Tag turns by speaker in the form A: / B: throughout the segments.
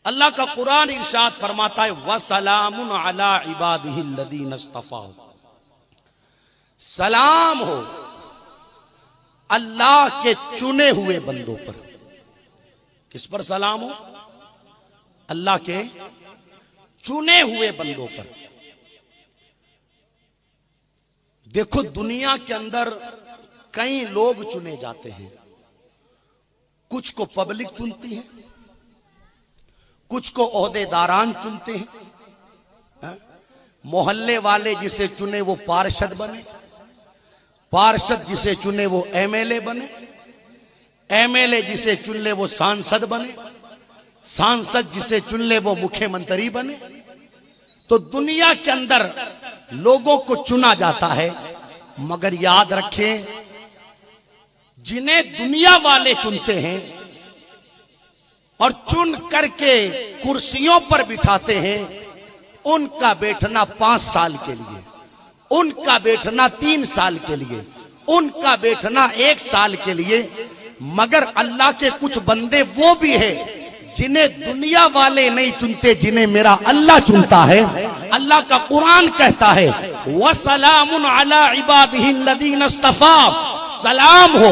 A: अल्लाह का कुरान इरशाद फरमाता है वसलामुन अला इबादिहिल्लज़ीना इस्तफ़ा, सलाम हो अल्लाह के चुने हुए बंदों पर। किस पर सलाम हो? अल्लाह के चुने हुए बंदों पर। देखो दुनिया के अंदर कई लोग चुने जाते हैं, कुछ को पब्लिक चुनती है, कुछ को ओहदेदारान चुनते हैं। मोहल्ले वाले जिसे चुने वो पार्षद बने, पार्षद जिसे चुने वो एमएलए बने, एमएलए जिसे चुन ले वो सांसद बने, सांसद जिसे चुन ले वो मुख्यमंत्री बने। तो दुनिया के अंदर लोगों को चुना जाता है, मगर याद रखें जिन्हें दुनिया वाले चुनते हैं और चुन करके कुर्सियों पर बिठाते हैं, उनका बैठना 5 साल के लिए, उनका बैठना 3 साल के लिए, उनका बैठना 1 साल के लिए। मगर अल्लाह के कुछ बंदे वो भी है जिन्हें दुनिया वाले नहीं चुनते, जिन्हें मेरा अल्लाह चुनता है। अल्लाह का कुरान कहता है वसलामुन अला इबादिहिल्लज़ीना इस्तफ़ा, सलाम हो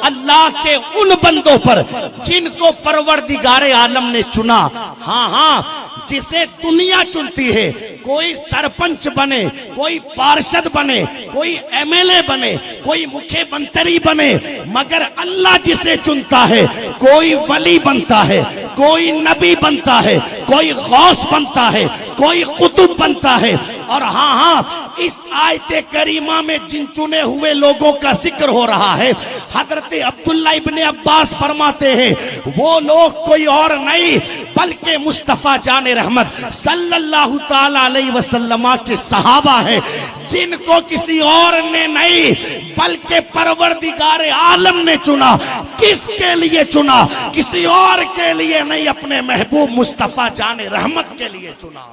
A: अल्लाह के उन बंदों पर जिनको परवरदिगारे आलम ने चुना। हाँ हाँ, जिसे दुनिया चुनती है, कोई सरपंच बने, कोई पार्षद बने, कोई एमएलए बने, कोई मुख्यमंत्री बने, मगर अल्लाह जिसे चुनता है, कोई वली बनता है, कोई नबी बनता है, कोई गौस बनता है, कोई कुतुब बनता है। और हाँ हाँ, इस आयते करीमा में जिन चुने हुए लोगों का जिक्र हो रहा है, हजरत अब्दुल्ला इब्ने अब्बास फरमाते हैं वो लोग कोई और नहीं बल्कि मुस्तफा जाने रहमत सल्लल्लाहु ताला अलैहि वसल्लम के सहाबा हैं, जिनको किसी और ने नहीं बल्कि परवरदिगारे आलम ने चुना। किसके लिए चुना? किसी और के लिए नहीं, अपने महबूब मुस्तफा जाने रहमत के लिए चुना।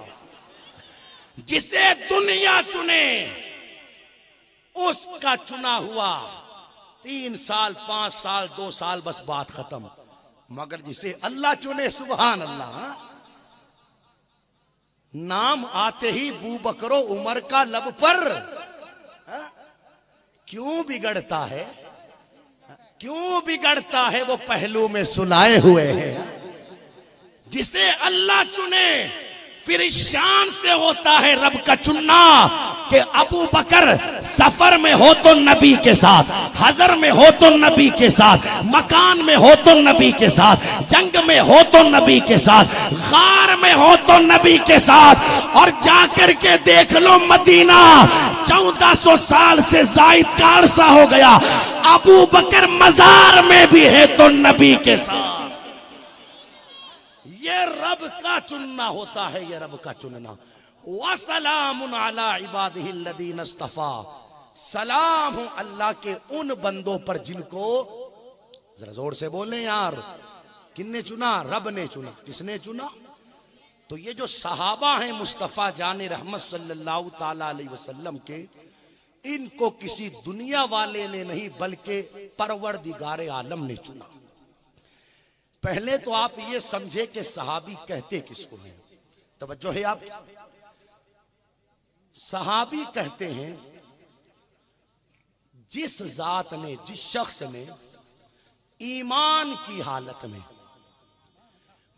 A: जिसे दुनिया चुने उसका चुना हुआ 3 साल 5 साल 2 साल बस बात खत्म। मगर जिसे अल्लाह चुने, सुभान अल्लाह, नाम आते ही बू बकरो उमर का लब पर क्यों बिगड़ता है, क्यों बिगड़ता है वो पहलू में सुलाए हुए हैं। जिसे अल्लाह चुने फिर इस शान से होता है रब का चुनना कि अबू बकर सफर में हो तो नबी के साथ, हजर में हो तो नबी के साथ, मकान में हो तो नबी के साथ, जंग में हो तो नबी के साथ, गार में हो तो नबी के साथ। और जाकर के देख लो मदीना 1400 साल से जायद का अरसा हो गया, अबू बकर मजार में भी है तो नबी के साथ। ये रब का चुनना होता है, ये रब का चुनना। वसलामुन अला इबादिहिल्लज़ीना इस्तफ़ा, सलाम हो अल्लाह के उन बंदों पर जिनको, जरा जोर से बोले यार, किसने चुना? रब ने चुना। किसने चुना? तो ये जो सहाबा हैं मुस्तफा जाने रहमत सल्लल्लाहु ताला अलैहि वसल्लम के, इनको किसी दुनिया वाले ने नहीं बल्कि परवरदिगारे आलम ने चुना। पहले तो आप ये समझे कि सहाबी कहते किसको हैं। तवज्जो है आप? सहाबी कहते हैं जिस जात ने, जिस शख्स ने ईमान की हालत में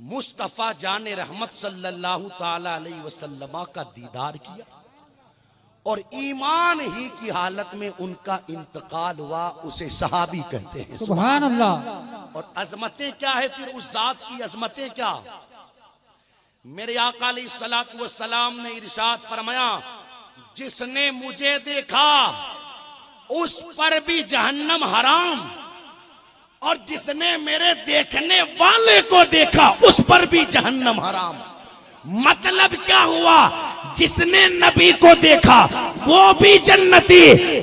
A: मुस्तफा जाने रहमत सल्लल्लाहु ताला अलैहि वसल्लम का दीदार किया और ईमान ही की हालत में उनका इंतकाल हुआ, उसे सहाबी कहते हैं।
B: सुभान अल्लाह।
A: और अजमतें क्या है फिर उस जात की? अजमतें क्या? मेरे आका अलैहिस्सलातु वस्सलाम ने इरशाद फरमाया जिसने मुझे देखा उस पर भी जहन्नम हराम, और जिसने मेरे देखने वाले को देखा उस पर भी जहन्नम हराम। मतलब क्या हुआ? जिसने नबी को देखा वो भी जन्नती,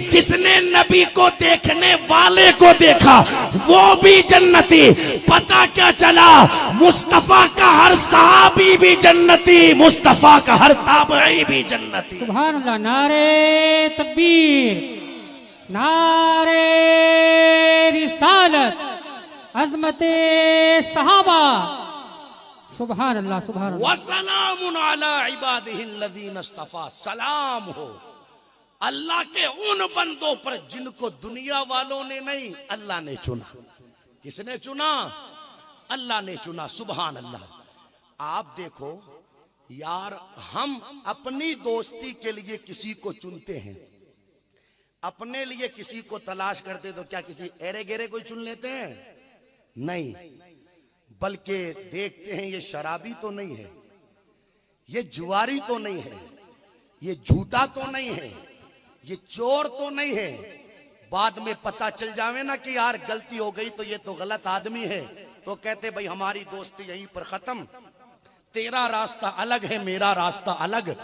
A: जिसने नबी को देखने वाले को देखा वो भी जन्नती। पता क्या चला? मुस्तफा का हर सहाबी भी जन्नती, मुस्तफा का हर ताबई भी जन्नती।
B: सुभान अल्लाह। नारे तकबीर, नारे रिसालत, अज़मते सहाबा, सुभान अल्लाह सुभान अल्लाह।
A: वसलामुन अला इबादिहिल्लज़ीना इस्तफ़ा, सलाम हो अल्लाह के उन बंदों पर जिनको दुनिया वालों ने नहीं, अल्लाह ने चुना। किसने चुना? अल्लाह ने चुना। सुभान अल्लाह। आप देखो यार, हम अपनी दोस्ती के लिए किसी को चुनते हैं, अपने लिए किसी को तलाश करते तो क्या किसी एरे गेरे कोई चुन लेते हैं? नहीं, बल्कि देखते हैं ये शराबी तो नहीं है, ये जुआरी तो नहीं है, ये झूठा तो नहीं है, ये चोर तो नहीं है। बाद में पता चल जावे ना कि यार गलती हो गई तो ये तो गलत आदमी है, तो कहते भाई हमारी दोस्ती यहीं पर खत्म, तेरा रास्ता अलग है, मेरा रास्ता अलग।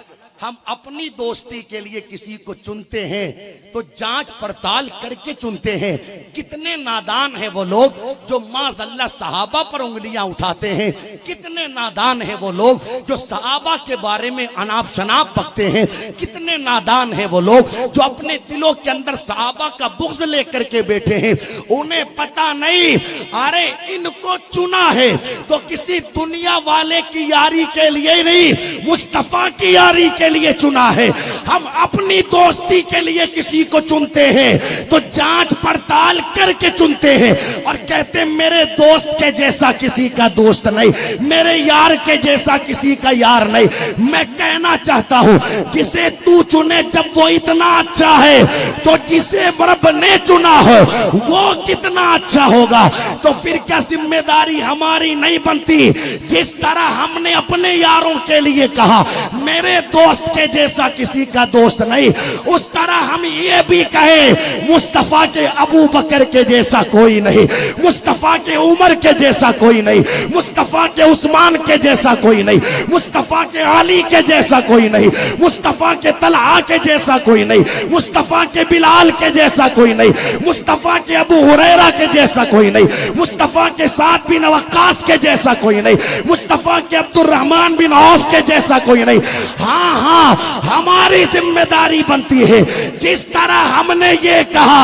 A: हम अपनी दोस्ती के लिए किसी को चुनते हैं तो जांच पड़ताल करके चुनते हैं। कितने नादान हैं वो लोग जो माज़अल्लाह सहाबा पर उंगलियां उठाते हैं, कितने नादान हैं वो लोग जो सहाबा के बारे में अनाप शनाप बकते हैं, कितने नादान हैं वो लोग जो अपने दिलों के अंदर सहाबा का बुग़्ज़ लेकर के बैठे हैं। उन्हें पता नहीं, अरे इनको चुना है तो किसी दुनिया वाले की यारी के लिए नहीं, मुस्तफा की यारी के लिए चुना है। हम अपनी दोस्ती के लिए किसी को चुनते हैं तो जांच पड़ताल करके चुनते हैं और कहते मेरे दोस्त के जैसा किसी का दोस्त नहीं, मेरे यार के जैसा किसी का यार नहीं। मैं कहना चाहता हूं, जिसे तू चुने जब वो इतना अच्छा है तो जिसे रब ने चुना हो वो कितना अच्छा होगा। तो फिर क्या जिम्मेदारी हमारी नहीं बनती? जिस तरह हमने अपने यारों के लिए कहा मेरे दोस्त के जैसा किसी का दोस्त नहीं, उस तरह हम ये भी कहें मुस्तफा के अबू बकर के जैसा कोई नहीं, मुस्तफा के उमर के जैसा कोई नहीं, मुस्तफा के उस्मान के जैसा कोई नहीं, मुस्तफा के अली के जैसा कोई नहीं, मुस्तफा के तलहा के जैसा कोई नहीं, मुस्तफा के बिलाल के जैसा कोई नहीं, मुस्तफा के अबू हुरैरा के जैसा कोई नहीं, मुस्तफा के साद बिन वक्कास के जैसा कोई नहीं, मुस्तफा के अब्दुर्रहमान बिन औफ के जैसा कोई नहीं। हाँ हाँ, हमारी जिम्मेदारी बनती है, जिस तरह हमने ये कहा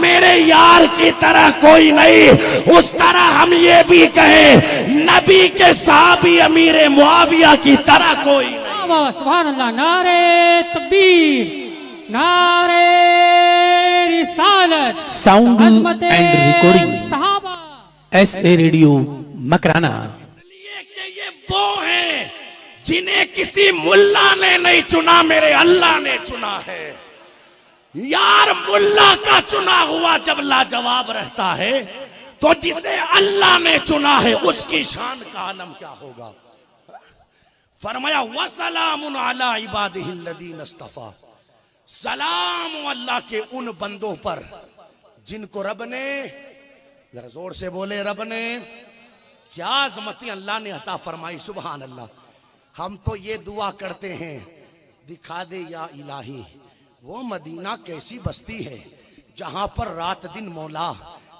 A: मेरे यार की तरह कोई नहीं, उस तरह हम ये भी कहें नबी के साहबी अमीर मुआविया की तरह कोई नहीं।
B: सुभान अल्लाह। नारे तकबीर, नारे रिसालत,
C: साउंड एंड रिकॉर्डिंग
B: सहाबा,
C: SA रेडियो मकराना।
A: इसलिए कि ये वो हैं जिन्हें किसी मुल्ला ने नहीं चुना, मेरे अल्लाह ने चुना है। यार मुल्ला का चुना हुआ जब लाजवाब रहता है तो जिसे अल्लाह ने चुना है उसकी शान का आलम क्या होगा। फरमाया वसलामुन अला इबादिहिल्लज़ीना इस्तफ़ा, सलाम अल्लाह के उन बंदों पर जिनको रब ने, जरा जोर से बोले, रब ने क्या अज़मती अल्लाह ने अता फरमाई। सुभान अल्लाह। हम तो ये दुआ करते हैं, दिखा दे या इलाही वो मदीना कैसी बस्ती है जहां पर रात दिन मौला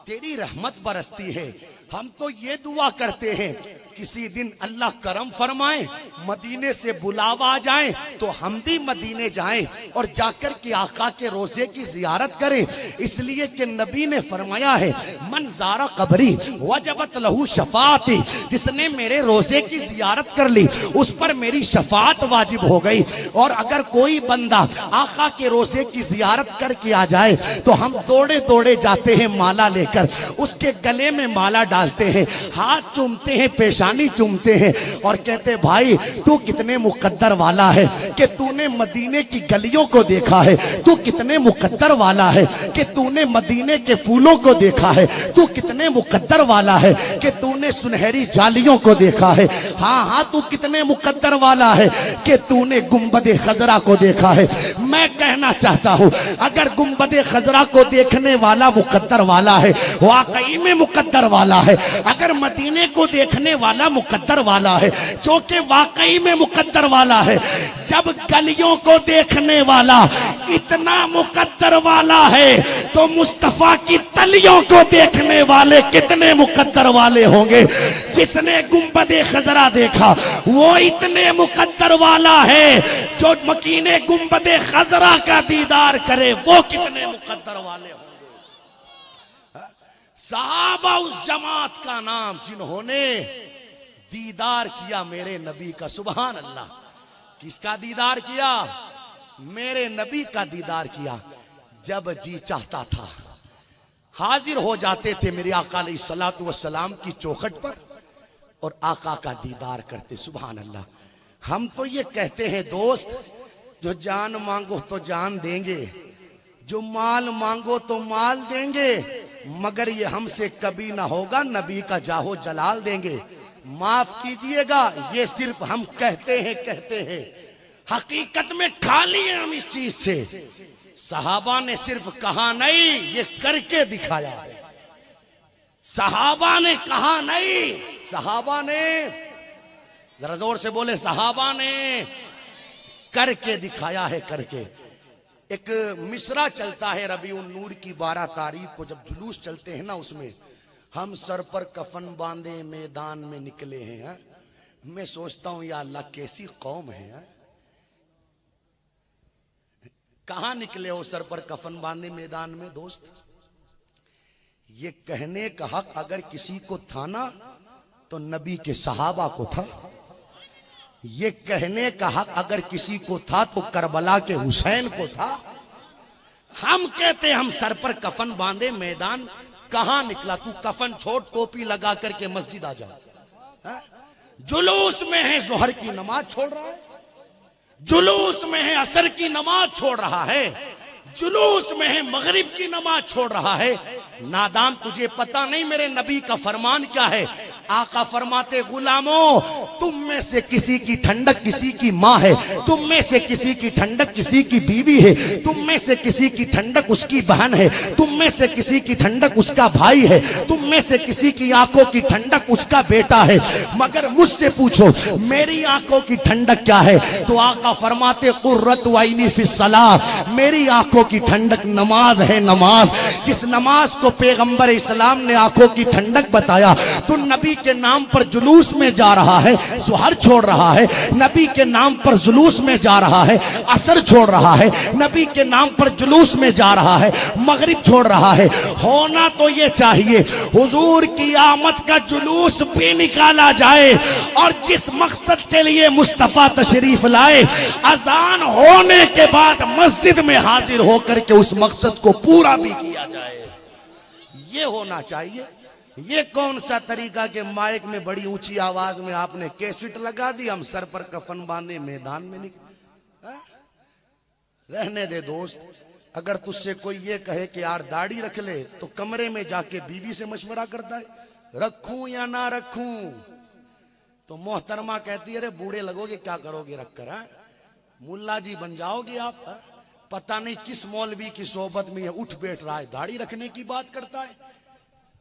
A: तेरी रहमत बरसती है। हम तो ये दुआ करते हैं किसी दिन अल्लाह करम फरमाए, मदीने से बुलावा आ जाए तो हम भी मदीने जाएं और जाकर के आका के रोजे की जियारत करें। इसलिए कि नबी ने फरमाया है मन ज़ारा कब्री वजबत लहू शफाअती, जिसने मेरे रोजे की जियारत कर ली उस पर मेरी शफाअत वाजिब हो गई। और अगर कोई बंदा आका के रोजे की जियारत करके आ जाए तो हम दौड़े दौड़े जाते हैं माला लेकर, उसके गले में माला डालते हैं, हाथ चूमते हैं, पेशानी चूमते हैं और कहते भाई तू कितने मुकद्दर वाला है कि तूने मदीने की गलियों को देखा है, तू कितने मुकद्दर वाला है कि तूने मदीने के फूलों को देखा है, तू कितने मुकद्दर वाला है कि तूने सुनहरी जालियों को देखा है। हाँ हाँ, तू कितने मुकद्दर वाला है कि तूने गुंबदे खजरा को देखा है। मैं कहना चाहता हूँ अगर गुंबदे खजरा को देखने वाला मुकद्दर वाला है, वाकई में मुकद्दर वाला है, अगर मदीने को देखने वाला मुकद्दर वाला है, जो कि वाकई में मुकद्दर वाला है, जब गलियों को देखने वाला इतना मुकद्दर वाला है तो मुस्तफा की तलियों को देखने वाले कितने मुकद्दर वाले होंगे। जिसने गुंबदे खजरा देखा वो इतने मुकद्दर वाला है, जो मकीने गुंबदे खजरा का दीदार करे वो कितने मुकद्दर वाले होंगे। सहाबा उस जमात का नाम जिन्होंने दीदार किया मेरे नबी का। सुभान अल्लाह। किसका दीदार किया? मेरे नबी का दीदार किया। जब जी चाहता था हाजिर हो जाते थे मेरे आका अलैहिस्सलातु वस्सलाम की चौखट पर और आका का दीदार करते। सुभान अल्लाह। हम तो ये कहते हैं दोस्त, जो जान मांगो तो जान देंगे, जो माल मांगो तो माल देंगे, मगर ये हमसे कभी ना होगा, नबी का जाहो जलाल देंगे। माफ कीजिएगा, ये सिर्फ हम कहते हैं, हकीकत में खाली हैं हम इस चीज से। सहाबा ने सिर्फ कहा नहीं, ये करके दिखाया है। सहाबा ने कहा नहीं, सहाबा ने, जरा जोर से बोले, सहाबा ने करके दिखाया है, करके। एक मिसरा चलता है रबीउन नूर की 12 तारीख को, जब जुलूस चलते हैं ना, उसमें हम सर पर कफन बांधे मैदान में निकले हैं। मैं सोचता हूं या अल्लाह कैसी कौम है। कहां निकले हो सर पर कफन बांधे मैदान में दोस्त? ये कहने का हक अगर किसी को था ना तो नबी के सहाबा को था। ये कहने का हक अगर किसी को था तो करबला के हुसैन को था। हम कहते हम सर पर कफन बांधे मैदान, कहां निकला तू? कफन छोड़, टोपी लगा करके मस्जिद आ जा। जुलूस में है जोहर की नमाज छोड़ रहा है, जुलूस में है असर की नमाज छोड़ रहा है, जुलूस में है मगरिब की नमाज छोड़ रहा है। नादान, तुझे पता नहीं मेरे नबी का फरमान क्या है? आका फरमाते, गुलामों, तुम में से किसी की ठंडक किसी की माँ है, तुम में से किसी की ठंडक किसी की बीवी है, तुम में से किसी की ठंडक उसकी बहन है, तुम में से किसी की ठंडक उसका भाई है, तुम में से किसी की आंखों की ठंडक उसका बेटा है, मगर मुझसे पूछो मेरी आंखों की ठंडक क्या है? तो आका फरमाते, कुर्रतु ऐनी फिस्सलाह, मेरी आंखों की ठंडक नमाज है, नमाज। जिस नमाज को पैगंबर इस्लाम ने आंखों की ठंडक बताया, तो नबी के नाम पर जुलूस में जा रहा है, सुहर छोड़ रहा है, नबी के नाम पर जुलूस में जा रहा है, असर छोड़ रहा है, नबी के नाम पर जुलूस में जा रहा है, मगरिब छोड़ रहा है। होना तो ये चाहिए हुजूर की आमद का जुलूस भी निकाला जाए, और जिस मकसद के लिए मुस्तफा तशरीफ लाए, अजान होने के बाद मस्जिद में हाजिर होकर के उस मकसद को पूरा भी किया जाए। ये होना चाहिए। ये कौन सा तरीका के माइक में बड़ी ऊंची आवाज में आपने कैसेट लगा दी, हम सर पर कफन बांधे मैदान में निकले? रहने दे दोस्त। अगर तुझसे कोई ये कहे कि यार दाढ़ी रख ले, तो कमरे में जाके बीवी से मशवरा करता है, रखूं या ना रखूं? तो मोहतरमा कहती है, अरे बूढ़े लगोगे, क्या करोगे रखकर? मुल्ला जी बन जाओगे आप। पता नहीं किस मौलवी की सोहबत में ये उठ बैठ रहा है, दाढ़ी रखने की बात करता है।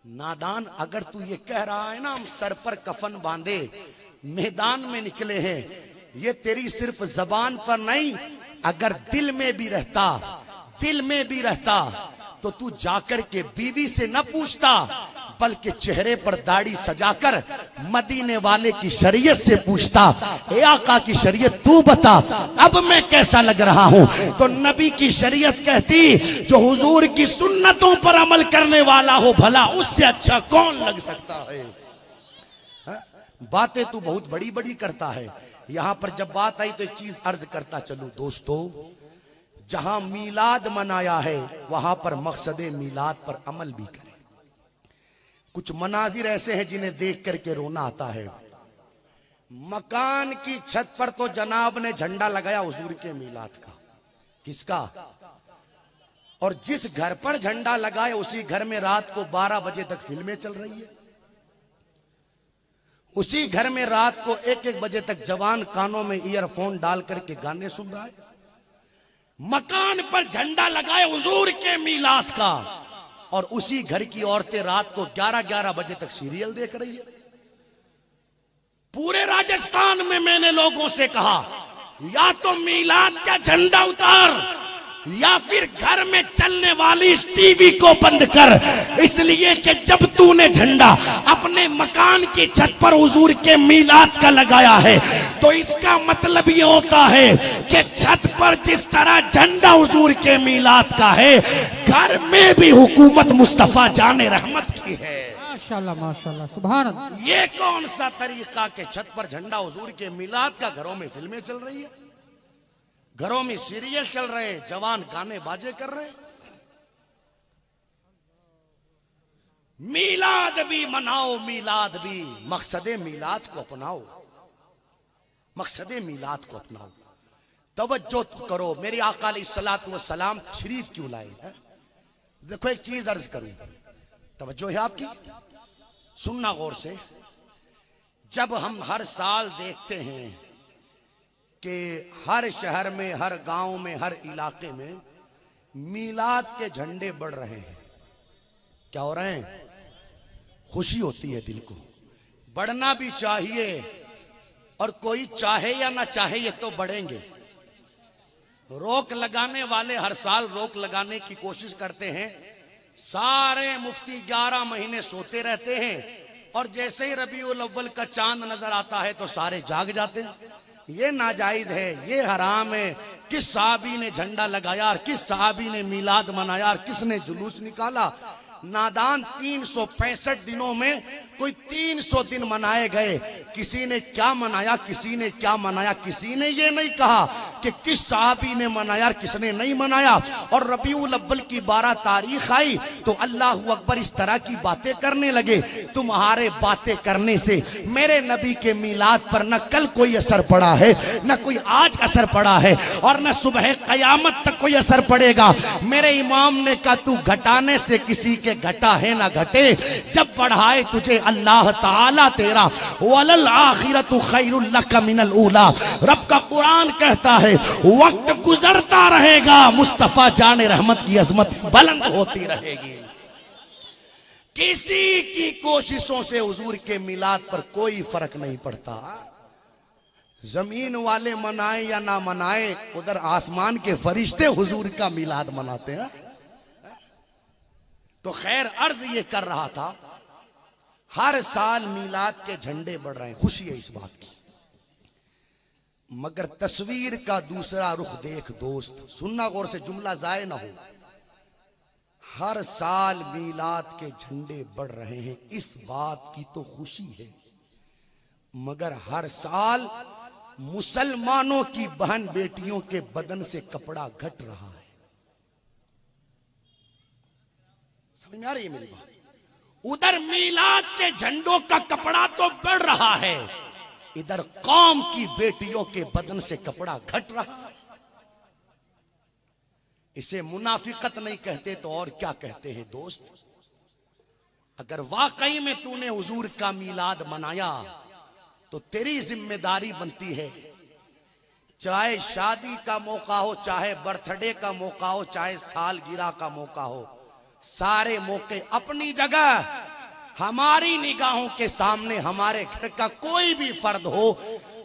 A: नादान, अगर तू ये कह रहा है ना हम सर पर कफन बांधे मैदान में निकले हैं, ये तेरी सिर्फ जबान पर नहीं, अगर दिल में भी रहता, दिल में भी रहता, तो तू जाकर के बीवी से न पूछता, बल्कि चेहरे पर दाढ़ी सजाकर मदीने वाले की शरीयत से पूछता, ए आका की शरीयत तू बता, अब मैं कैसा लग रहा हूं? तो नबी की शरीयत कहती, जो हुजूर की सुन्नतों पर अमल करने वाला हो, भला उससे अच्छा कौन लग सकता है? बातें तू बहुत बड़ी बड़ी करता है। यहां पर जब बात आई तो एक चीज अर्ज करता चलूं दोस्तों, जहां मीलाद मनाया है वहां पर मकसदे मीलाद पर अमल भी करें। कुछ मनाजिर ऐसे हैं जिन्हें देख करके रोना आता है। मकान की छत पर तो जनाब ने झंडा लगाया हुजूर के मीलाद का। किसका? और जिस घर पर झंडा लगाए उसी घर में रात को 12 बजे तक फिल्में चल रही है। उसी घर में रात को 1-1 बजे तक जवान कानों में ईयरफोन डाल करके गाने सुन रहा है। मकान पर झंडा लगाए हुजूर के मीलाद का, और उसी घर की औरतें रात को 11-11 बजे तक सीरियल देख रही है। पूरे राजस्थान में मैंने लोगों से कहा, या तो मीलाद का झंडा उतार, या फिर घर में चलने वाली इस टीवी को बंद कर, इसलिए कि जब तूने झंडा अपने मकान की छत पर हुजूर के मीलाद का लगाया है, तो इसका मतलब ये होता है कि छत पर जिस तरह झंडा हुजूर के मीलाद का है, घर में भी हुकूमत मुस्तफा जाने रहमत की है।
B: माशाल्लाह सुभान अल्लाह।
A: ये कौन सा तरीका के छत पर झंडा हुजूर के मिलाद का, घरों में फिल्में चल रही है, घरों में सीरियल चल रहे हैं, जवान गाने बाजे कर रहे हैं। मिलाद भी मनाओ, मिलाद भी, मकसदे मिलाद को अपनाओ, मकसदे मिलाद को अपनाओ। तवज्जो करो, मेरे आका अलैहिस्सलातु वस्सलाम तशरीफ क्यों लाए हैं? देखो एक चीज अर्ज करूं, तवज्जो है आपकी, सुनना गौर से। जब हम हर साल देखते हैं कि हर शहर में, हर गांव में, हर इलाके में मिलाद के झंडे बढ़ रहे हैं, क्या हो रहे हैं? खुशी होती है दिल को, बढ़ना भी चाहिए, और कोई चाहे या ना चाहे ये तो बढ़ेंगे। रोक लगाने वाले हर साल रोक लगाने की कोशिश करते हैं। सारे मुफ्ती 11 महीने सोते रहते हैं, और जैसे ही रबीउल अव्वल का चांद नजर आता है तो सारे जाग जाते हैं। ये नाजायज है, ये हराम है। किस साहबी ने झंडा लगाया और किस साहबी ने मिलाद मनाया और किसने जुलूस निकाला? नादान, 365 दिनों में कोई 300 दिन मनाए गए। किसी ने क्या मनाया, किसी ने क्या मनाया, किसी ने ये नहीं कहा कि किस साहबी ने मनाया और किसने नहीं मनाया। और रबीउल अव्वल की 12 तारीख आई तो अल्लाहू अकबर इस तरह की बातें करने लगे। तुम्हारे बातें करने से मेरे नबी के मिलाद पर न कल कोई असर पड़ा है, न कोई आज असर पड़ा है, और न सुबह कयामत तक कोई असर पड़ेगा। मेरे इमाम ने कहा तू घटाने से किसी के घटा है ना घटे, जब बढ़ाए तुझे अल्लाह ताला तेरा, वलल आखिरतु खैरुल लक मिनल ऊला। रब का कुरान कहता है वक्त गुजरता रहेगा, मुस्तफा जाने रहमत की अजमत बुलंद होती रहेगी। किसी की कोशिशों से हुजूर के मिलाद पर कोई फर्क नहीं पड़ता। जमीन वाले मनाए या ना मनाए, उधर आसमान के फरिश्ते हुजूर का मिलाद मनाते हैं। तो खैर अर्ज ये कर रहा था, हर साल मिलाद के झंडे बढ़ रहे हैं, खुशी है इस बात की। मगर तस्वीर का दूसरा रुख देख दोस्त, सुनना गौर से, जुमला जाए ना हो। हर साल मिलाद के झंडे बढ़ रहे हैं, इस बात की तो खुशी है, मगर हर साल मुसलमानों की बहन बेटियों के बदन से कपड़ा घट रहा है। समझ में आ रही है मेरी बात? उधर मिलाद के झंडों का कपड़ा तो बढ़ रहा है, इधर कौम की बेटियों के बदन से कपड़ा घट रहा है। इसे मुनाफिकत नहीं कहते तो और क्या कहते हैं दोस्त? अगर वाकई में तूने हुजूर का मिलाद मनाया तो तेरी जिम्मेदारी बनती है, चाहे शादी का मौका हो, चाहे बर्थडे का मौका हो, चाहे सालगिरह का मौका हो, सारे मौके अपनी जगह। हमारी निगाहों के सामने हमारे घर का कोई भी फर्द हो,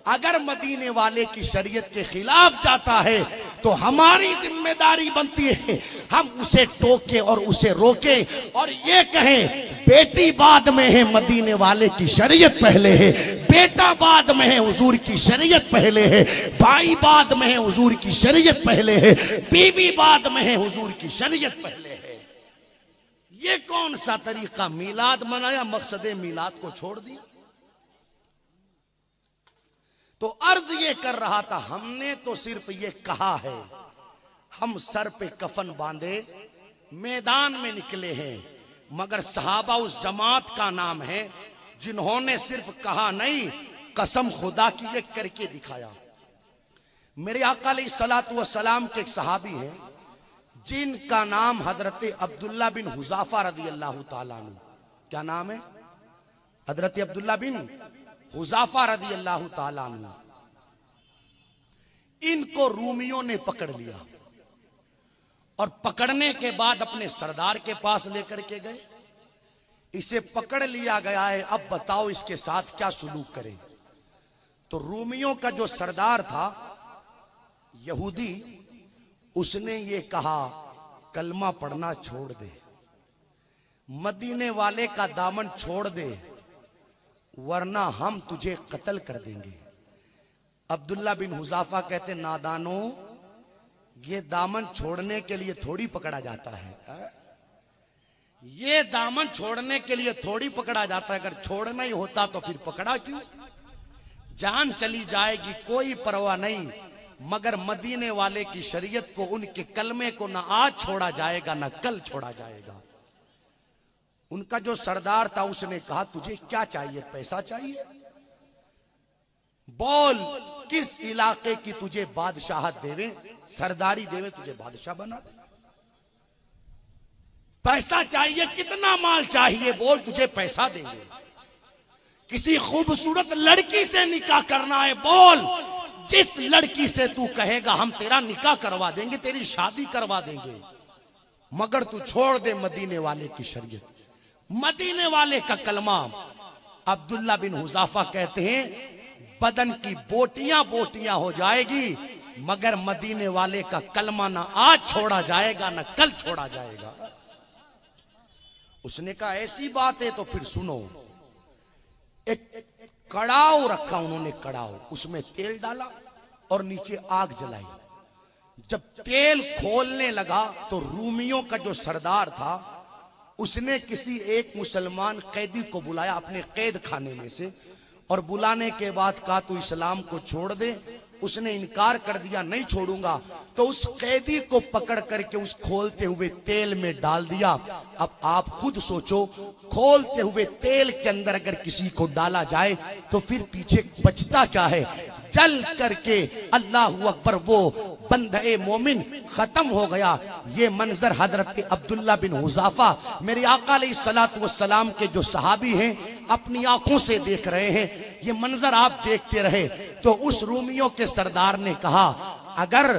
A: अगर मदीने वाले की शरीयत के खिलाफ जाता है तो हमारी जिम्मेदारी बनती है हम उसे टोके और उसे रोके और ये कहें बेटी बाद में है, मदीने वाले की शरीयत पहले है, बेटा बाद में है, हुजूर की शरीयत पहले है, भाई बाद में है, हुजूर की शरीयत पहले है, बीवी बाद में है, हुजूर की शरीयत पहले है। ये कौन सा तरीका? मिलाद मनाया, मकसदे मिलाद को छोड़ दिया। तो अर्ज ये कर रहा था, हमने तो सिर्फ ये कहा है, हम सर पे कफन बांधे मैदान में निकले हैं, मगर सहाबा उस जमात का नाम है जिन्होंने सिर्फ कहा नहीं, कसम खुदा की ये करके दिखाया। मेरे आका अलैहिस्सलातु वस्सलाम के एक सहाबी हैं जिनका नाम हजरत अब्दुल्ला बिन हुजाफा रदी अल्लाह ताला अन्हु। क्या नाम है? हजरत अब्दुल्ला बिन हुजाफा रदी अल्लाह ताला अन्हु। इनको रूमियों ने पकड़ लिया और पकड़ने के बाद अपने सरदार के पास लेकर के गए। इसे पकड़ लिया गया है, अब बताओ इसके साथ क्या सुलूक करें। तो रूमियों का जो सरदार था यहूदी, उसने ये कहा कलमा पढ़ना छोड़ दे, मदीने वाले का दामन छोड़ दे, वरना हम तुझे कत्ल कर देंगे। अब्दुल्ला बिन हुजाफा कहते, नादानो, ये दामन छोड़ने के लिए थोड़ी पकड़ा जाता है, ये दामन छोड़ने के लिए थोड़ी पकड़ा जाता है, अगर छोड़ना ही होता तो फिर पकड़ा क्यों। जान चली जाएगी कोई परवाह नहीं, मगर मदीने वाले की शरीयत को, उनके कलमे को ना आज छोड़ा जाएगा ना कल छोड़ा जाएगा। उनका जो सरदार था उसने कहा तुझे क्या चाहिए, पैसा चाहिए, बोल किस इलाके की तुझे बादशाहत देवे, सरदारी देवे, तुझे बादशाह बना दे। पैसा चाहिए, कितना माल चाहिए, बोल तुझे पैसा देंगे। किसी खूबसूरत लड़की से निकाह करना है, बोल जिस लड़की से तू कहेगा हम तेरा निकाह करवा देंगे, तेरी शादी करवा देंगे, मगर तू छोड़ दे मदीने वाले की शरीयत, मदीने वाले का कलमा। अब्दुल्ला बिन हुज़ाफा कहते हैं बदन की बोटियां बोटियां हो जाएगी, मगर मदीने वाले का कलमा ना आज छोड़ा जाएगा ना कल छोड़ा जाएगा। उसने कहा ऐसी बात है तो फिर सुनो। एक कड़ाव रखा उन्होंने, कड़ाव, उसमें तेल डाला और नीचे आग जलाई। जब तेल खोलने लगा तो रूमियों का जो सरदार था उसने किसी एक मुसलमान कैदी को बुलाया अपने कैद खाने में से, और बुलाने के बाद कहा तू इस्लाम को छोड़ दे। उसने इनकार कर दिया, नहीं छोड़ूंगा। तो उस कैदी को पकड़ करके उस खोलते हुए तेल में डाल दिया। अब आप खुद सोचो, खोलते हुए तेल के अंदर अगर किसी को डाला जाए तो फिर पीछे बचता क्या है, जल करके अल्लाहु अकबर वो बंदे मोमिन खत्म हो गया। ये मंजर हजरत अब्दुल्ला बिन हुज़ाफा, मेरे आका अलैहिस्सलातु वस्सलाम के जो सहाबी हैं, अपनी आंखों से देख रहे हैं। ये मंजर आप देखते रहे तो उस रूमियों के सरदार ने कहा अगर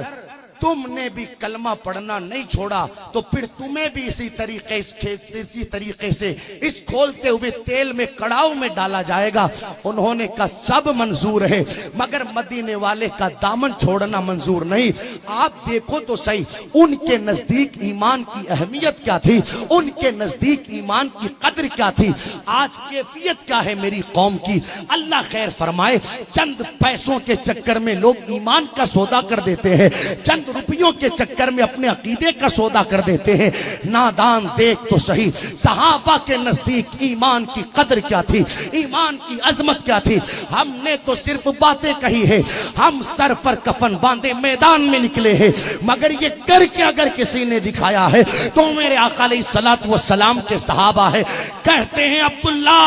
A: तुमने भी कलमा पढ़ना नहीं छोड़ा तो फिर तुम्हें भी इसी तरीके से इस खोलते हुए तेल में, कड़ाव में डाला जाएगा। उन्होंने कहा सब मंजूर है, मगर मदीने वाले का दामन छोड़ना मंजूर नहीं। आप देखो तो सही, उनके नजदीक ईमान की अहमियत क्या थी, उनके नजदीक ईमान की कदर क्या थी। आज कैफियत क्या है मेरी कौम की। अल्लाह खैर फरमाए, चंद पैसों के चक्कर में लोग ईमान का सौदा कर देते हैं, चंद रुपयों के चक्कर में अपने अकीदे का सौदा कर देते हैं। नादान देख तो सही, सहाबा के नजदीक ईमान की कदर क्या थी, ईमान की अजमत क्या थी। हमने तो सिर्फ बातें कही है, हम सर पर कफन बांधे मैदान में निकले हैं, मगर ये करके अगर किसी ने दिखाया है तो मेरे आका अलैहिस्सलातु वस्सलाम के सहाबा है। कहते हैं अब्दुल्ला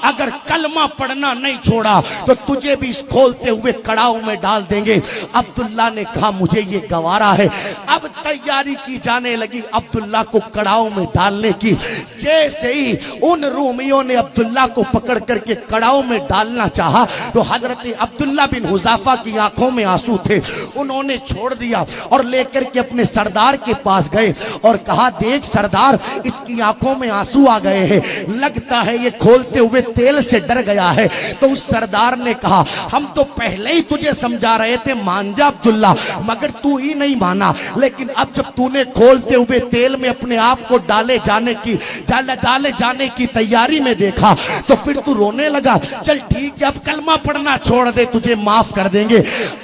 A: अगर कलमा पढ़ना नहीं छोड़ा तो तुझे भी इस खोलते हुए कड़ाव में डाल देंगे। अब्दुल्ला ने कहा मुझे ये गवारा है। अब तैयारी की जाने लगी अब्दुल्ला को कड़ाव में डालने की। जैसे ही उन रूमियों ने अब्दुल्ला को पकड़ करके कड़ाव में डालना चाहा तो हजरत अब्दुल्ला बिन हुज़ाफा की आंखों में आंसू थे। उन्होंने छोड़ दिया और लेकर के अपने सरदार के पास गए और कहा देख सरदार, इसकी आंखों में आंसू आ गए हैं, लगता है ये खोलते हुए तेल से डर गया है। तो उस सरदार ने कहा हम तो पहले ही तुझे समझा रहे थे मान जा अब्दुल्ला, मगर तू ही नहीं माना। लेकिन अब जब तूने खोलते हुए तेल में अपने आप को डाले जाने की तैयारी में देखा तो फिर तू रोने लगा। चल ठीक है, अब कलमा पढ़ना छोड़ दे, तुझे माफ कर देंगे।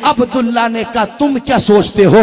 A: अब्दुल्ला ने कहा तुम क्या सोचते हो,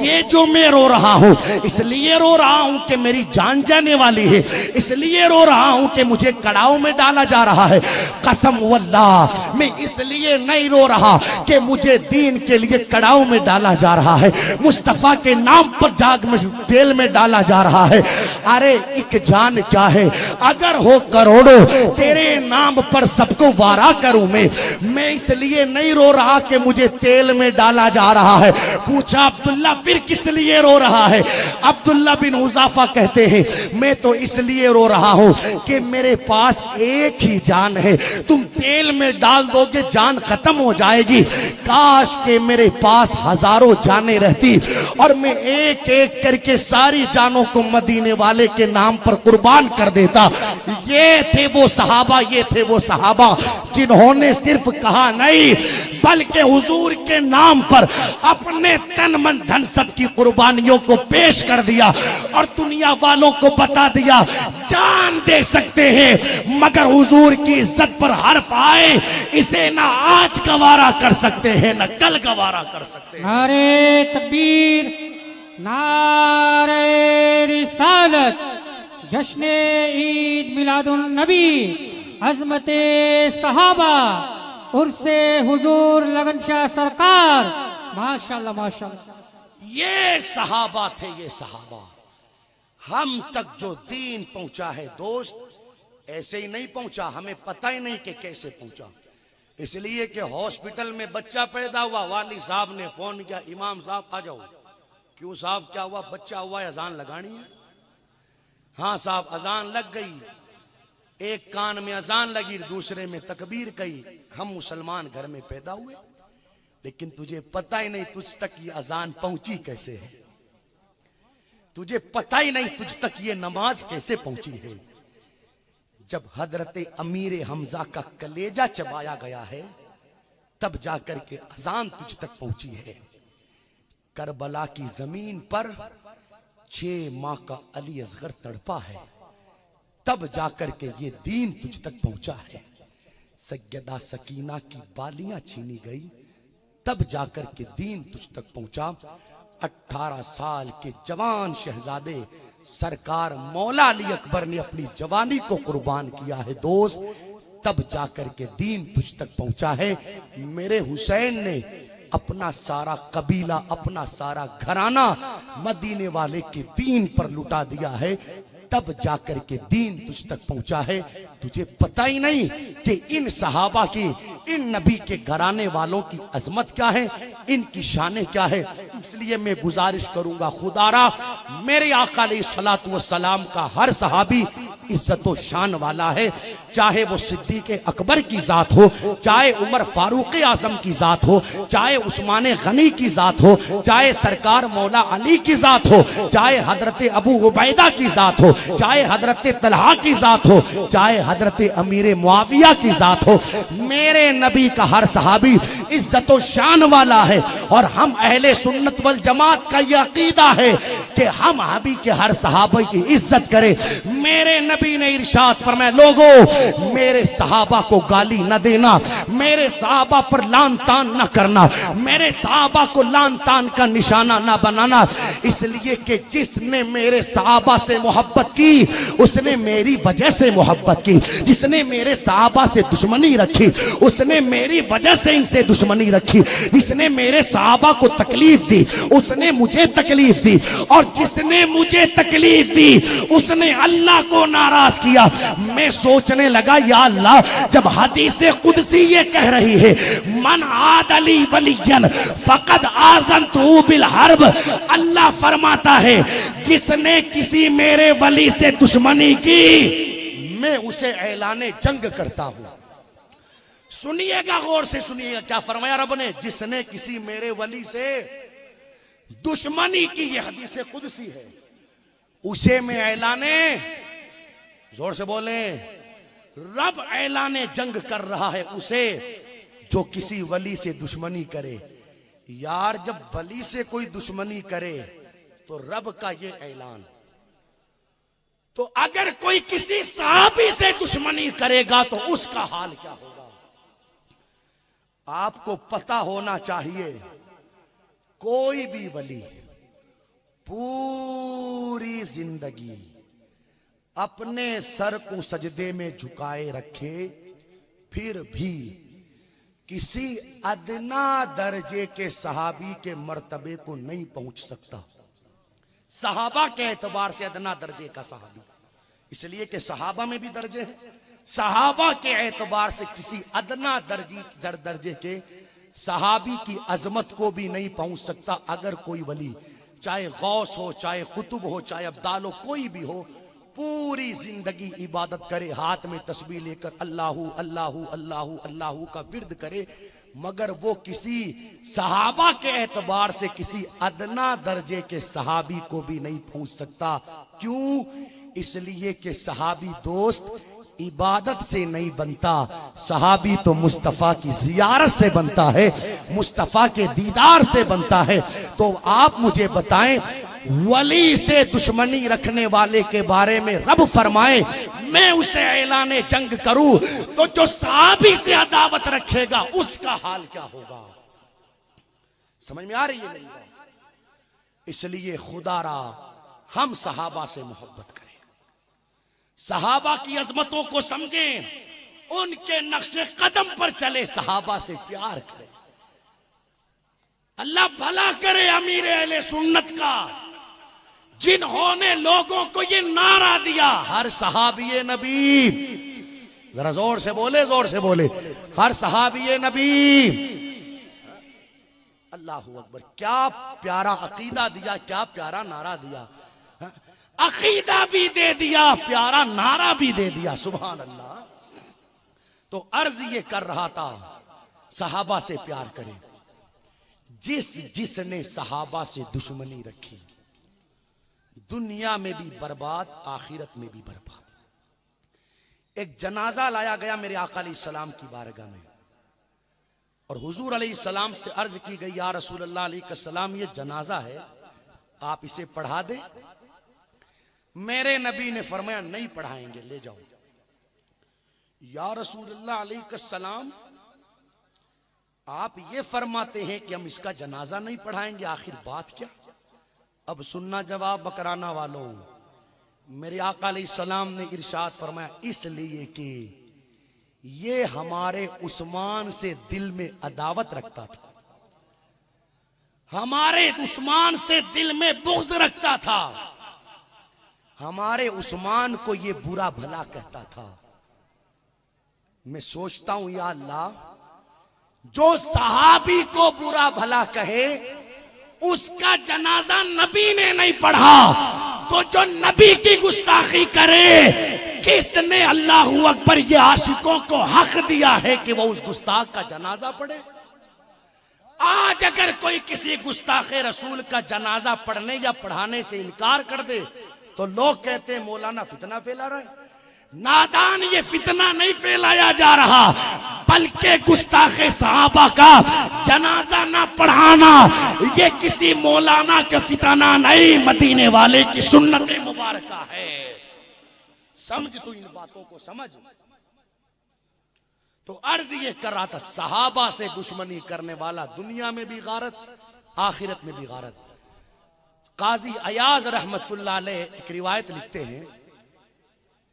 A: ये जो मैं रो रहा हूं इसलिए रो रहा हूं कि मेरी जान जाने वाली है, इसलिए रो रहा हूं कि मुझे कड़ाव में डाला जा रहा है। कसम वल्लाह मैं इसलिए नहीं रो रहा कि मुझे दीन के लिए कड़ाव में डाला जा रहा है, मुस्तफा के नाम पर जाग में तेल में डाला जा रहा है। अरे एक जान क्या है, अगर हो करोड़ों तेरे नाम पर सबको वारा करूं मैं इसलिए नहीं रो रहा कि मुझे तेल में डाला जा रहा है। पूछा अब्दुल्ला फिर किस लिए रो रहा है। अब्दुल्ला बिन हुज़ाफा कहते हैं मैं तो इसलिए रो रहा हूं कि मेरे पास एक ही जान है, तुम तेल में डाल दोगे जान खत्म हो जाएगी। काश के मेरे पास हजारों जानें रहती और मैं एक एक करके सारी जानों को मदीने वाले के नाम पर कुर्बान कर देता। ये थे वो सहाबा जिन्होंने सिर्फ कहा नहीं बल्कि हुजूर के नाम पर अपने तन मन धन सब की कुर्बानियों को पेश कर दिया और दुनिया वालों को बता दिया जान दे सकते हैं मगर हुजूर की इज्जत पर हर्फ आए इसे ना आज गवारा कर सकते हैं ना कल गवारा कर सकते हैं।
B: नारे तकबीर, नारे रिसालत, जश्न ईद मिलादुन नबी अजमत सहाबा उर्से हुजूर लगन शाह सरकार। माशाल्लाह माशाल्लाह।
A: ये सहाबा थे, ये सहाबा। हम तक जो दीन पहुंचा है दोस्त, ऐसे ही नहीं पहुंचा, हमें पता ही नहीं कि कैसे पहुंचा। इसलिए कि हॉस्पिटल में बच्चा पैदा हुआ, वाली साहब ने फोन किया, इमाम साहब आ जाओ। क्यों साहब, क्या हुआ? बच्चा हुआ है, अजान लगानी है। हाँ साहब, अजान लग गई। एक कान में अजान लगी, दूसरे में तकबीर कही। हम मुसलमान घर में पैदा हुए, लेकिन तुझे पता ही नहीं तुझ तक ये अजान पहुंची कैसे है। तुझे पता ही नहीं तुझ तक ये नमाज कैसे पहुंची है। जब हजरत अमीर हमजा का कलेजा चबाया गया है, तब जाकर के अजान तुझ तक पहुंची है। करबला की जमीन पर 6 माह का अली असगर तड़पा है, तब जाकर के ये दीन तुझ तक पहुंचा है। सैयदा सकीना की बालियां छीनी गई, तब जाकर के दीन तुझ तक पहुंचा। 18 साल के जवान शहजादे सरकार मौला अली अकबर ने अपनी जवानी को कुर्बान किया है दोस्त, तब जाकर के दीन तुझ तक पहुंचा है। मेरे हुसैन ने अपना सारा कबीला, अपना सारा घराना मदीने वाले के दीन पर लुटा दिया है, तब जाकर के दीन तुझ तक पहुंचा है। तुझे पता ही नहीं कि इन सहाबा की, इन नबी के घराने वालों की अजमत क्या है, इनकी शान क्या है। इसलिए मैं गुजारिश करूंगा, खुदारा मेरे आका अलैहिस्सलातु वस्सलाम का हर सहाबी इज्जत व शान वाला है। चाहे वो सिद्दीक अकबर की जात हो, चाहे उमर फारूक आजम की जात हो, चाहे उस्मान गनी की जात हो, चाहे सरकार मौला अली की जात हो, चाहे हजरत अबू उबैदा की जात हो, चाहे हजरत तलहा की जात हो, चाहे हजरत अमीर मुआविया की जात हो। मेरे नबी का हर सहाबी इज्जत व शान वाला है। और हम अहले सुन्नत वल जमात का यह अकीदा है कि हम हबी के हर सहाबा की इज्जत करें। मेरे नबी ने इरशाद फरमाया, लोगों मेरे सहाबा को गाली न देना, मेरे सहाबा पर लान तान न करना, मेरे सहाबा को लान तान का निशाना न बनाना। इसलिए कि जिसने मेरे सहाबा से मोहब्बत की, उसने मेरी वजह से मोहब्बत की। जिसने मेरे सहाबा से दुश्मनी रखी, उसने मेरी वजह से इनसे दुश्मनी रखी। जिसने मेरे सहाबा को तकलीफ दी, उसने मुझे तकलीफ दी। और जिसने मुझे तकलीफ दी, उसने अल्लाह को नाराज किया। मैं सोचने लगा, या अल्लाह, जब हदीसे कुदसी ये कह रही है, मन आदली वलियन फकद आज़नतहु बिल हर्ब, अल्लाह फरमाता है जिसने किसी मेरे वली से दुश्मनी की, मैं उसे ऐलाने जंग करता हूं। सुनिएगा, गौर से सुनिएगा, क्या फरमाया रब ने? जिसने किसी मेरे वली से दुश्मनी की, ये हदीसे कुदसी है, उसे मैं ऐलाने, जोर से बोले, रब ऐलाने जंग कर रहा है उसे जो किसी वली से दुश्मनी करे। यार, जब वली से कोई दुश्मनी करे तो रब का ये ऐलान, तो अगर कोई किसी सहाबी से दुश्मनी करेगा तो उसका हाल क्या होगा? आपको पता होना चाहिए, कोई भी वली पूरी जिंदगी अपने सर को सजदे में झुकाए रखे, फिर भी किसी अदना दर्जे के सहाबी के मर्तबे को नहीं पहुंच सकता। सहाबा के एतबार से अदना दर्जे का सहाबी, इसलिए कि सहाबा में भी दर्जे हैं। सहाबा के एतबार से किसी अदना दर्जे के सहाबी की अजमत को भी नहीं पहुंच सकता। अगर कोई वली, चाहे गौस हो, चाहे कुतुब हो, चाहे अब्दाल हो, कोई भी हो, पूरी जिंदगी इबादत करे, हाथ में तस्बीह लेकर अल्लाहू अल्लाहू अल्लाहू अल्लाहू का विर्द करे, मगर वो किसी सहाबा के एतबार से किसी अदना दर्जे के सहाबी को भी नहीं पहुंच सकता। क्यों? इसलिए कि सहाबी दोस्त इबादत से नहीं बनता, सहाबी तो मुस्तफ़ा की जियारत से बनता है, मुस्तफ़ा के दीदार से बनता है। तो आप मुझे बताएं, वली से दुश्मनी रखने वाले के बारे में रब फरमाए मैं उसे ऐलाने जंग करूं, तो जो सहाबी से अदावत रखेगा उसका हाल क्या होगा? समझ में आ रही है मेरी बात? इसलिए खुदारा हम सहाबा से मोहब्बत करें, सहाबा की अजमतों को समझें, उनके नक्शे कदम पर चले, सहाबा से प्यार करें। अल्लाह भला करे अमीर अहले सुन्नत का, जिन्होंने लोगों को ये नारा दिया, हर सहाबी नबी, जरा जोर से बोले, जोर से बोले, हर सहाबी नबी। अल्लाह अकबर, क्या प्यारा अकीदा दिया, क्या प्यारा नारा दिया। अकीदा भी दे दिया, प्यारा नारा भी दे दिया, सुभान अल्लाह। तो अर्ज ये कर रहा था, सहाबा से प्यार करें। जिसने सहाबा से दुश्मनी रखी, दुनिया में भी बर्बाद, आखिरत में भी बर्बाद। एक जनाजा लाया गया मेरे आका अलैहिस्सलाम की बारगाह में, और हुजूर अलैहिस्सलाम से अर्ज की गई, या रसूल अल्लाह अलैहिस्सलाम, ये जनाजा है, आप इसे पढ़ा दे। मेरे नबी ने फरमाया, नहीं पढ़ाएंगे, ले जाओ। या रसूल अल्लाह अलैहिस्सलाम, आप ये फरमाते हैं कि हम इसका जनाजा नहीं पढ़ाएंगे, आखिर बात क्या? अब सुनना जवाब बकराना वालों। मेरे आका अलैहिस्सलाम ने इरशाद फरमाया, इसलिए कि ये हमारे उस्मान से दिल में अदावत रखता था, हमारे उस्मान से दिल में बुग़्ज़ रखता था, हमारे उस्मान को ये बुरा भला कहता था। मैं सोचता हूं, या अल्लाह, जो सहाबी को बुरा भला कहे उसका जनाजा नबी ने नहीं पढ़ा, तो जो नबी की गुस्ताखी करे, किसने अल्लाह अकबर ये आशिकों को हक दिया है कि वो उस गुस्ताख का जनाजा पढ़े? आज अगर कोई किसी गुस्ताखे रसूल का जनाजा पढ़ने या पढ़ाने से इनकार कर दे, तो लोग कहते हैं मौलाना फितना फैला रहा है। नादान, ये फितना नहीं फैलाया जा रहा, बल्कि गुस्ताखे सहाबा का जनाजा ना पढ़ाना ये किसी मौलाना का फितना नहीं, मदीने वाले की सुन्नत मुबारक है। समझ तू इन बातों को समझ। तो अर्ज ये कर रहा था, सहाबा से दुश्मनी करने वाला दुनिया में भी गारत, आखिरत में भी गारत। काजी अयाज रहमतुल्लाह अलैह एक रिवायत लिखते हैं,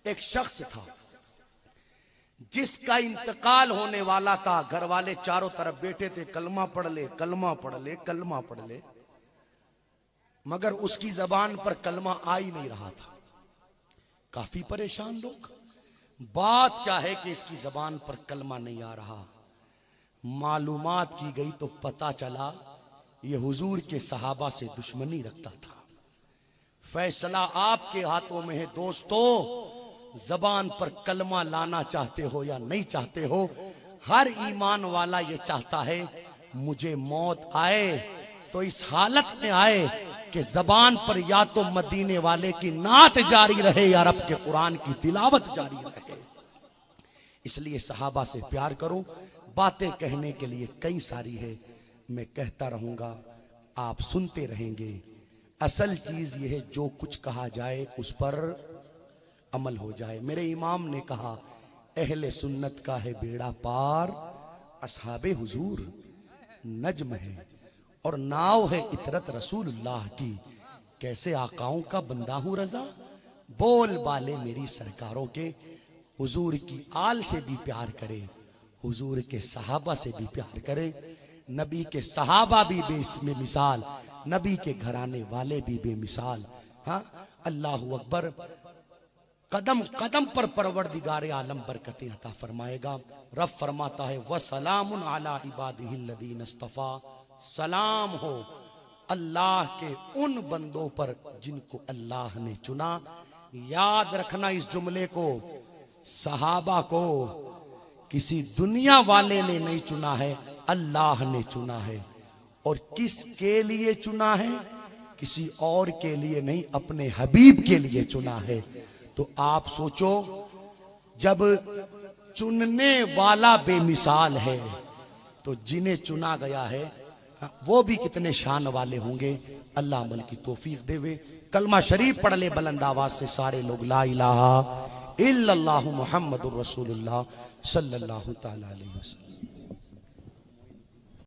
A: एक शख्स था जिसका इंतकाल होने वाला था, घर वाले चारों तरफ बैठे थे, कलमा पढ़ ले, कलमा पढ़ ले, कलमा पढ़ ले, मगर उसकी जबान पर कलमा आ ही नहीं रहा था। काफी परेशान लोग, बात क्या है कि इसकी जबान पर कलमा नहीं आ रहा। मालूमात की गई तो पता चला ये हुजूर के सहाबा से दुश्मनी रखता था। फैसला आपके हाथों में है दोस्तों, जबान पर कलमा लाना चाहते हो या नहीं चाहते हो। हर ईमान वाला ये चाहता है मुझे मौत आए तो इस हालत में आए कि जबान पर या तो मदीने वाले की नात जारी रहे या रब के कुरान की तिलावत जारी रहे। इसलिए सहाबा से प्यार करो। बातें कहने के लिए कई सारी है, मैं कहता रहूंगा, आप सुनते रहेंगे। असल चीज यह है, जो कुछ कहा जाए उस पर अमल हो जाए। मेरे इमाम ने कहा, अहले सुन्नत का है बेड़ा पार, असहाबे हुजूर नज्म है और नाव है इतरत रसूलुल्लाह की। कैसे आकाओं का बंदा हूं रजा, बोल बाले मेरी सरकारों के। हुजूर की आल से भी प्यार करे, हुजूर के सहाबा से भी प्यार करे। नबी के सहाबा भी बेमिसाल, नबी के घराने वाले भी बेमिसाल। हाँ, अल्लाह अकबर। कदम कदम पर परवरदिगार आलम बरकतें अता फरमाएगा। रब फरमाता है, व सलामुन अला इबादिहिल्लज़ीन इस्तफ़ा, सलाम हो अल्लाह के उन बंदों पर जिनको अल्लाह ने चुना। याद रखना इस जुमले को, सहाबा को किसी दुनिया वाले ने नहीं चुना है, अल्लाह ने चुना है। और किसके लिए चुना है? किसी और के लिए नहीं, अपने हबीब के लिए चुना है। तो आप सोचो, जब चुनने वाला बेमिसाल है तो जिन्हें चुना गया है वो भी कितने शान वाले होंगे। अल्लाह अमल की तौफीक देवे। कलमा शरीफ पढ़ ले बुलंद आवाज से सारे लोग, ला इलाहा इल्लल्लाहु मुहम्मदुर रसूलुल्लाह सल्लल्लाहु तआला अलैहि वसल्लम।